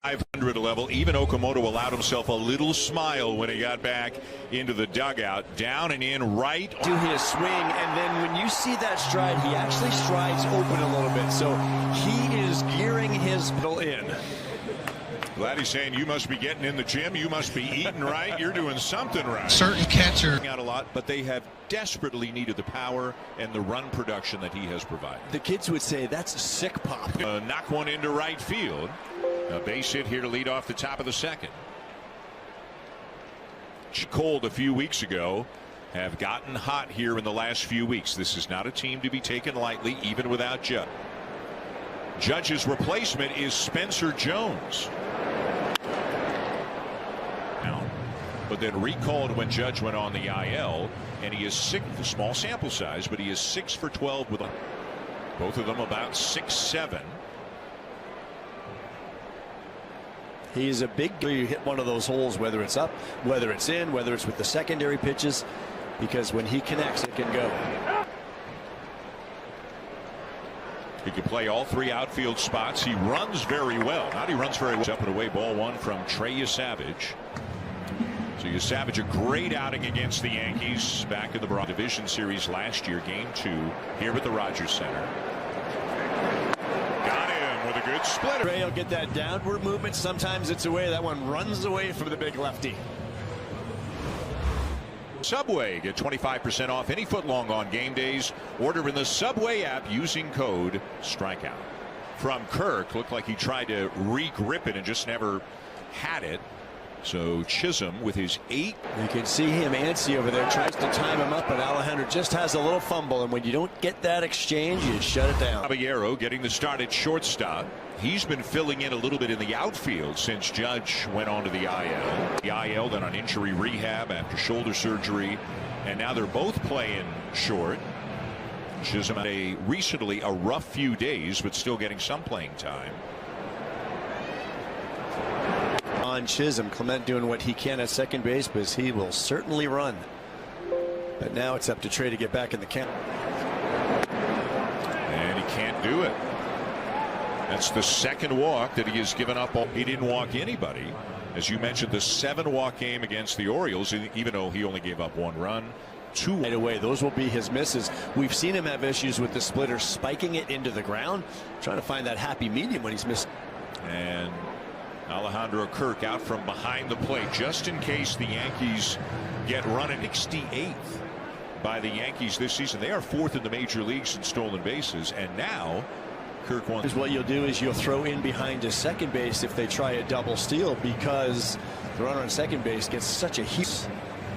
500 level. Even Okamoto allowed himself a little smile when he got back into the dugout. Down and in right. Do his swing, and then when you see that stride, he actually strides open a little bit. So he is gearing his middle in. Glad he's saying you must be getting in the gym. You must be eating right. You're doing something right. Certain catcher out a lot, but they have desperately needed the power and the run production that he has provided. The kids would say that's a sick pop. Knock one into right field. A base hit here to lead off the top of the second. Cold a few weeks ago have gotten hot here in the last few weeks. This is not a team to be taken lightly, even without Judge. Judge's replacement is Spencer Jones. But then recalled when Judge went on the IL, and he is sick. A small sample size, but he is 6 for 12 with both of them about 6'7". He is a big guy. You hit one of those holes, whether it's up, whether it's in, whether it's with the secondary pitches, because when he connects, it can go. He can play all three outfield spots. He runs very well. He runs very well. Up and away, ball one from Trey Savage. So Savage, a great outing against the Yankees back in the Division Series last year, game 2 here at the Rogers Center. Got him with a good splitter. Trey will get that downward movement. Sometimes it's away. That one runs away from the big lefty. Subway, get 25% off any footlong on game days. Order in the Subway app using code STRIKEOUT. From Kirk, looked like he tried to re-grip it and just never had it. So Chisholm with his 8. You can see him antsy over there, tries to time him up, but Alejandro just has a little fumble, and when you don't get that exchange, you shut it down. Caballero getting the start at shortstop. He's been filling in a little bit in the outfield since Judge went on to the IL. The IL, then on injury rehab after shoulder surgery, and now they're both playing short. Chisholm had recently a rough few days, but still getting some playing time. On Chisholm, Clement doing what he can at second base, but he will certainly run. But now it's up to Trey to get back in the count. And he can't do it. That's the second walk that he has given up. He didn't walk anybody. As you mentioned, the 7-walk game against the Orioles, even though he only gave up 1 run. 2 right away. Those will be his misses. We've seen him have issues with the splitter, spiking it into the ground, trying to find that happy medium when he's missed. And Alejandro Kirk out from behind the plate just in case the Yankees get run at 68th by the Yankees this season. They are 4th in the major leagues in stolen bases, and now Kirk wants. What you'll do is you'll throw in behind his second base if they try a double steal, because the runner on second base gets such a heat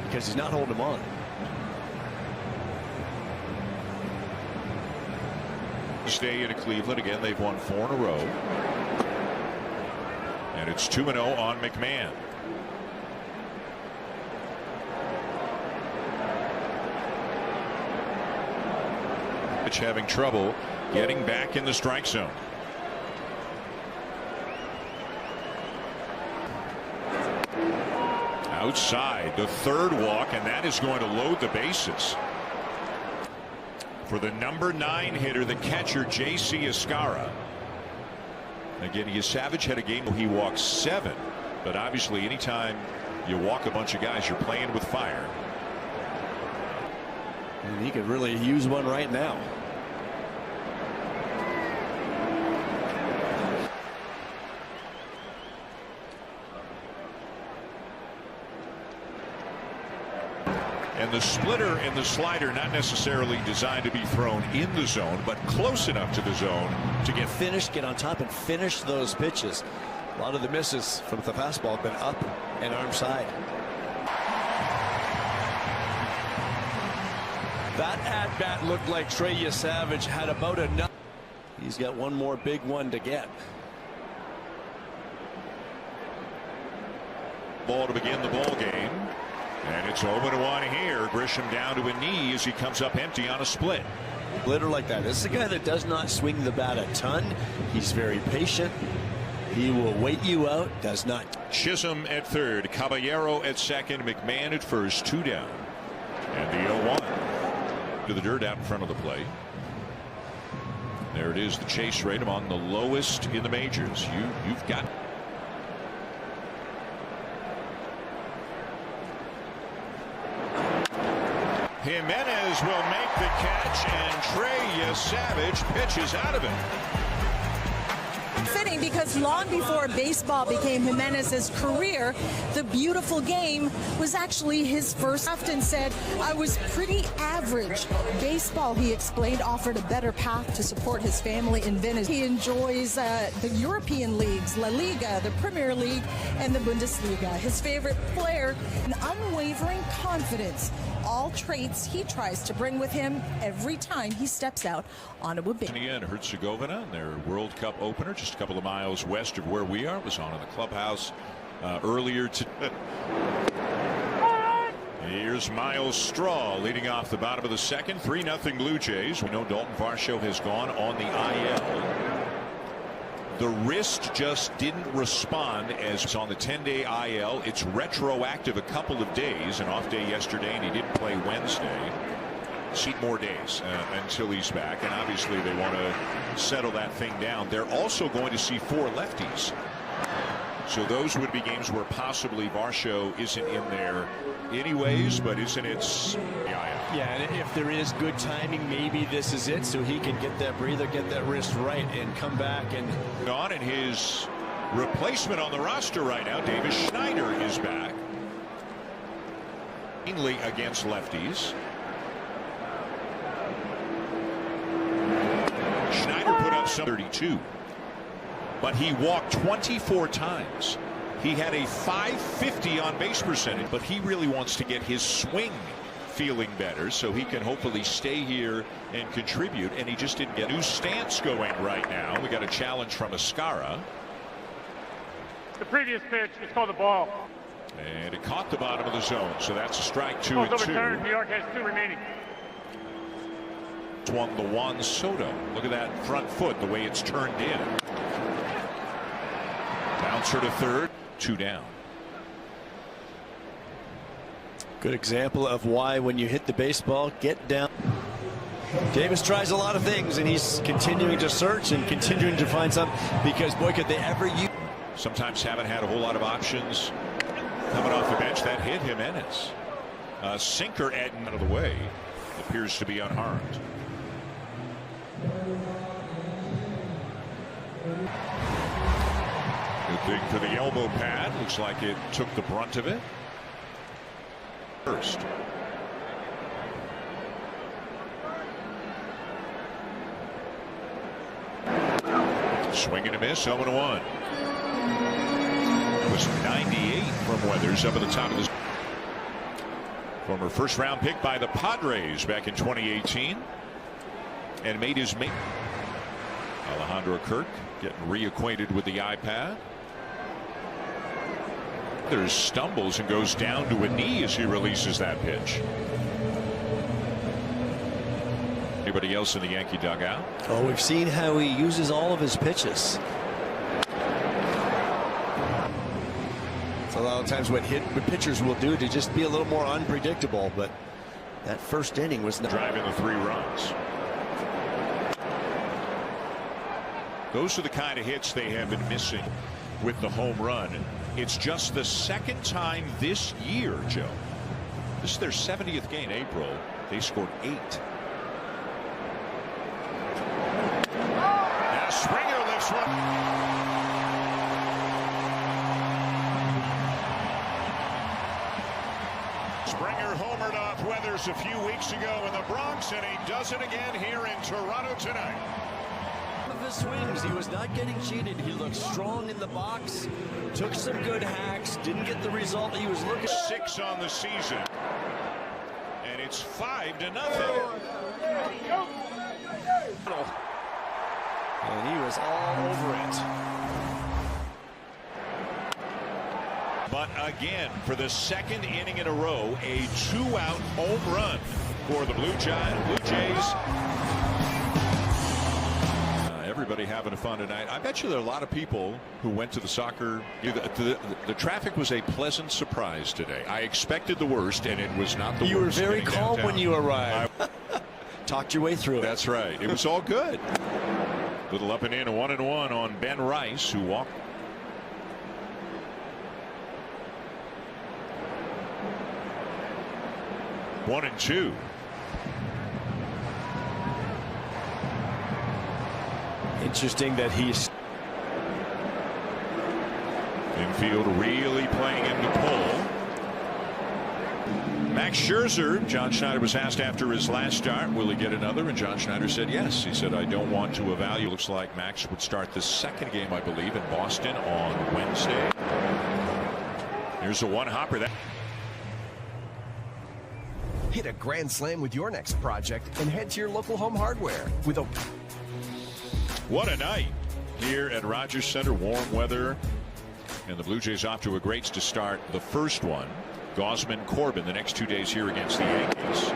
because he's not holding him on. Stay in Cleveland again. They've won 4 in a row. And it's 2-0 on McMahon. Pitch having trouble getting back in the strike zone. Outside, the 3rd walk, and that is going to load the bases. For the number 9 hitter, the catcher, J.C. Escara. Again, Savage had a game where he walked 7, but obviously anytime you walk a bunch of guys, you're playing with fire. And he could really use one right now. And the splitter and the slider not necessarily designed to be thrown in the zone, but close enough to the zone to get finished, get on top and finish those pitches. A lot of the misses from the fastball have been up and arm side. That at bat looked like Trey Savage had about enough. He's got one more big one to get. Ball to begin the ball game. And it's 0-1 here. Grisham down to a knee as he comes up empty on a split. Splitter like that. This is a guy that does not swing the bat a ton. He's very patient. He will wait you out. Does not. Chisholm at 3rd. Caballero at 2nd. McMahon at 1st. 2 down. And the 0-1 to the dirt out in front of the plate. There it is. The chase rate among the lowest in the majors. You've got Jimenez will make the catch, and Trey Savage pitches out of it. Fitting, because long before baseball became Jimenez's career, the beautiful game was actually his first. Often said, I was pretty average. Baseball, he explained, offered a better path to support his family in Venice. He enjoys the European leagues, La Liga, the Premier League, and the Bundesliga. His favorite player, an unwavering confidence. All traits he tries to bring with him every time he steps out onto a big. Again, Herzegovina, their World Cup opener, just a couple of miles west of where we are, was on in the clubhouse earlier today. Here's Miles Straw leading off the bottom of the second. 3-0 Blue Jays. We know Dalton Varsho has gone on the IL. The wrist just didn't respond as it's on the 10-day IL. It's retroactive a couple of days, an off day yesterday, and he didn't play Wednesday. See more days until he's back, and obviously they want to settle that thing down. They're also going to see 4 lefties. So those would be games where possibly Varsho isn't in there anyways, but isn't it? Yeah, and if there is good timing, maybe this is it, so he can get that breather, get that wrist right, and come back and on. And his replacement on the roster right now, Davis Schneider, is back. Mainly against lefties. Schneider put up some 32, but he walked 24 times. He had a .550 on base percentage, but he really wants to get his swing feeling better so he can hopefully stay here and contribute, and he just didn't get a new stance going right now. We got a challenge from Ascara. The previous pitch is called the ball. And it caught the bottom of the zone, so that's a strike 2 Ball's and 2. overturned. New York has 2 remaining. It's one the Juan Soto. Look at that front foot, the way it's turned in. Bouncer to third, 2 down. good example of why when you hit the baseball, get down. Davis tries a lot of things, and he's continuing to search and continuing to find something, because boy, could they ever use. Sometimes haven't had a whole lot of options coming off the bench. That hit Jimenez. Sinker Edden out of the way, appears to be unharmed. Good thing for the elbow pad. Looks like it took the brunt of it. First. Swing and a miss, 0-1. It was 98 from Weathers up at the top of the. Former first-round pick by the Padres back in 2018, and made his mate. Alejandro Kirk getting reacquainted with the iPad. There's stumbles and goes down to a knee as he releases that pitch. Anybody else in the Yankee dugout? Oh, we've seen how he uses all of his pitches. It's a lot of times what pitchers will do to just be a little more unpredictable, but that first inning was not. Driving the 3 runs. Those are the kind of hits they have been missing with the home run. It's just the second time this year, Joe. This is their 70th game in April. They scored 8. Now Springer lifts one. Springer homered off Weathers a few weeks ago in the Bronx, and he does it again here in Toronto tonight. Of his swings, he was not getting cheated. He looked strong in the box, took some good hacks, didn't get the result he was looking. 6 on the season, and it's 5-0. And he was all over it. But again, for the second inning in a row, a 2-out home run for the Blue Jays. Everybody having fun tonight. I bet you there are a lot of people who went to the soccer. The traffic was a pleasant surprise today. I expected the worst, and it was not the worst. You were very calm downtown when you arrived. Talked your way through it. That's right. It was all good. Little up and in, a 1-1 on Ben Rice, who walked. One and 2. interesting that he's infield really playing him to pull. Max Scherzer, John Schneider was asked after his last start, will he get another? And John Schneider said yes. He said, I don't want to evaluate. Looks like Max would start the second game, I believe, in Boston on Wednesday. Here's a one-hopper. Hit a grand slam with your next project and head to your local Home Hardware with a... What a night here at Rogers Center. Warm weather. And the Blue Jays off to a great to start the first one. Gausman, Corbin the next 2 days here against the Yankees.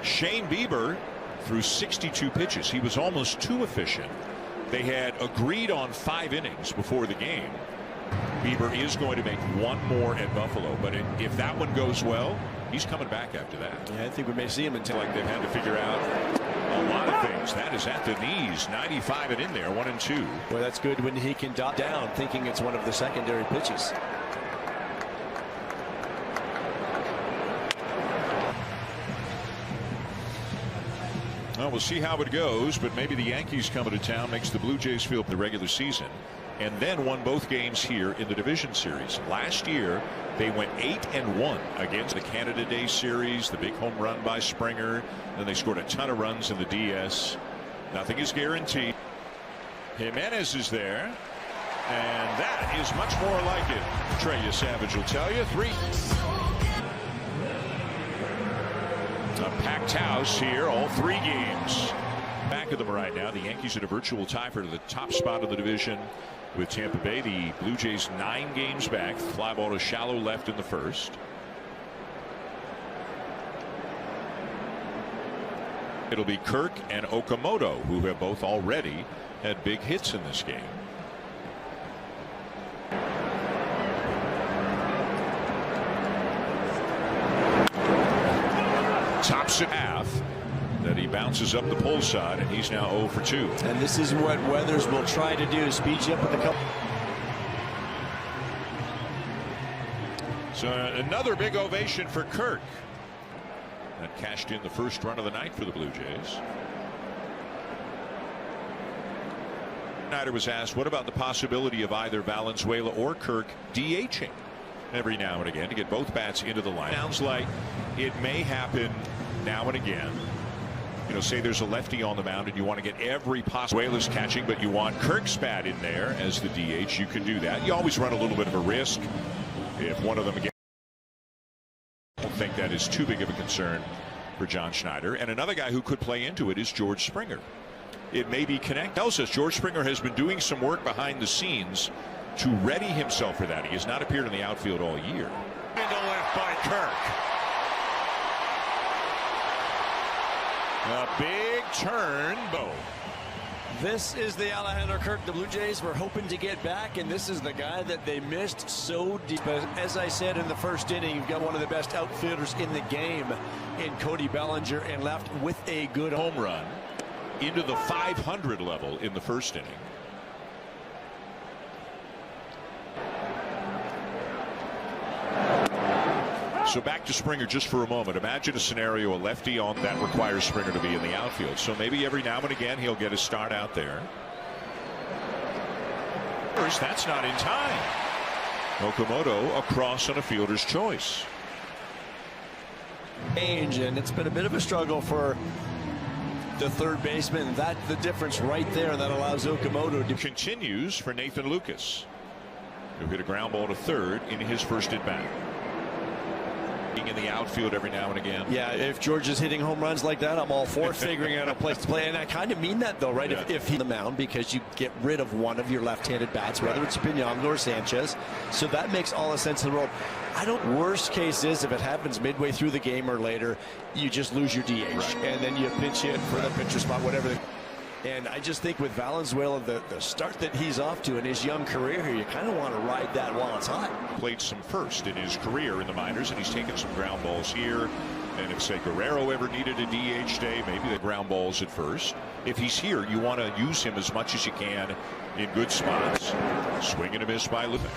Shane Bieber threw 62 pitches. He was almost too efficient. They had agreed on 5 innings before the game. Bieber is going to make one more at Buffalo, but if that one goes well, he's coming back after that. Yeah, I think we may see him until like they've had to figure out a lot of things. That is at the knees. 95 and in there, 1-2. Well, that's good when he can dot down, thinking it's one of the secondary pitches. Well, we'll see how it goes, but maybe the Yankees coming to town makes the Blue Jays feel the regular season, and then won both games here in the division series. Last year, they went 8-1 against the Canada Day series, the big home run by Springer. Then they scored a ton of runs in the DS. Nothing is guaranteed. Jimenez is there, and that is much more like it. Trey Savage will tell you. 3. A packed house here, all 3 games. Back of them right now. The Yankees at a virtual tie for the top spot of the division with Tampa Bay. The Blue Jays 9 games back. Fly ball to shallow left in the first. It'll be Kirk and Okamoto, who have both already had big hits in this game. Tops it half. That he bounces up the pull side, and he's now 0 for 2. And this is what Weathers will try to do, speed you up with a couple. So another big ovation for Kirk. That cashed in the first run of the night for the Blue Jays. Schneider was asked, what about the possibility of either Valenzuela or Kirk DHing every now and again to get both bats into the line? Sounds like it may happen now and again. You know, say there's a lefty on the mound and you want to get every possible. Whalers catching, but you want Kirk's bat in there as the DH. You can do that. You always run a little bit of a risk if one of them again. I don't think that is too big of a concern for John Schneider. And another guy who could play into it is George Springer. It may be connect. Tells us George Springer has been doing some work behind the scenes to ready himself for that. He has not appeared in the outfield all year. Into left by Kirk. A big turn. Bo. This is the Alejandro Kirk the Blue Jays were hoping to get back, and this is the guy that they missed so deep. As I said in the first inning, you've got one of the best outfielders in the game in Cody Bellinger, and left with a good home run into the 500 level in the first inning. So back to Springer just for a moment. Imagine a scenario, a lefty on that requires Springer to be in the outfield. So maybe every now and again he'll get a start out there. First, that's not in time. Okamoto across on a fielder's choice. And it's been a bit of a struggle for the third baseman. That's the difference right there that allows Okamoto to continues for Nathan Lucas, who hit a ground ball to third in his first at bat. In the outfield every now and again. Yeah, if George is hitting home runs like that, I'm all for figuring out a place to play. And I kind of mean that, though, right? Yeah. If he's on the mound, because you get rid of one of your left-handed bats, whether it's Piñon or Sanchez. So that makes all the sense in the world. Worst case is if it happens midway through the game or later, you just lose your DH. Right. And then you pinch hit for the pitcher spot, whatever. And I just think with Valenzuela, the start that he's off to in his young career here, you kind of want to ride that while it's hot. Played some first in his career in the minors, and he's taken some ground balls here. And if, say, Guerrero ever needed a DH day, maybe the ground balls at first. If he's here, you want to use him as much as you can in good spots. Swing and a miss by Lupin.